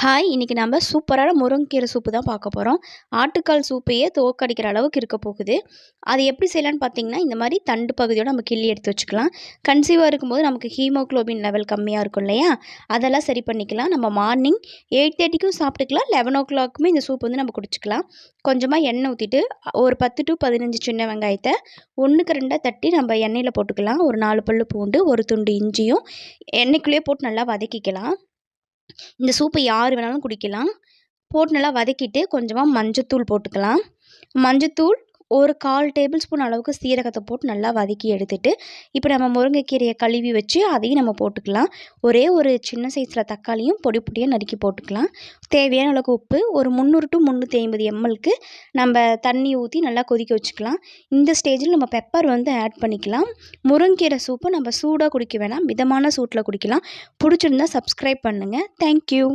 Hi! இன்னைக்கு நம்ம சூப்பரான முருங்கக்கீரை சூப்பு தான் பார்க்க போறோம். ஆட்டுக்கால் சூப்பையே தோற்கடிக்கிற அளவுக்கு இருக்க போகுது. அது எப்படி செய்யலான்னு பார்த்தீங்கன்னா, இந்த மாரி தண்டு பகுதியோட நம்ம கிள்ளி எடுத்து வச்சுக்கலாம். கன்சீவா இருக்கும்போது நமக்கு ஹீமோகுளோபின் லெவல் கம்மியா இருக்கும் இல்லையா? அதெல்லாம் சரி பண்ணிக்கலாம். நம்ம மார்னிங் 8:30க்கும் சாப்பிட்டுக்கலாம். 11:00க்குமே இந்த சூப் வந்து நம்ம குடிச்சுக்கலாம். கொஞ்சமா எண்ணெய் ஊத்திட்டு, ஒரு 10 டூ 15 சின்ன வெங்காயத்த 1க்கு 2ஆ தட்டி நம்ம எண்ணெயில போட்டுக்கலாம். ஒரு 4 பல்லு பூண்டு, ஒரு துண்டு இஞ்சியும் எண்ணெய்க்குள்ளேயே போட்டு நல்லா வதக்கிக்கலாம். இந்த சூப்பை யார் வேணாலும் குடிக்கலாம். போட்டு நல்லா வதக்கிட்டு கொஞ்சமா மஞ்சத்தூள் போட்டுக்கலாம். மஞ்சத்தூள் ஒரு 1/4 டேபிள் ஸ்பூன் அளவுக்கு சீரகத்த போட்டு நல்லா வதக்கி எடுத்துட்டு, இப்போ நம்ம முருங்கைக்கீரைய கழுவி வச்சு அதையும் நம்ம போட்டுக்கலாம். ஒரே ஒரு சின்ன சைஸில் தக்காளியும் பொடி பொடியாக நறுக்கி போட்டுக்கலாம். தேவையான அளவுக்கு உப்பு, ஒரு 300 டூ 350 எம்எல்க்கு நம்ம தண்ணி ஊற்றி நல்லா கொதிக்க வச்சுக்கலாம். இந்த ஸ்டேஜில் நம்ம பெப்பர் வந்து ஆட் பண்ணிக்கலாம். முருங்கீரை சூப்பு நம்ம சூடாக குடிக்க வேணாம், மிதமான சூட்டில் குடிக்கலாம். பிடிச்சிருந்தா சப்ஸ்கிரைப் பண்ணுங்கள். தேங்க்யூ.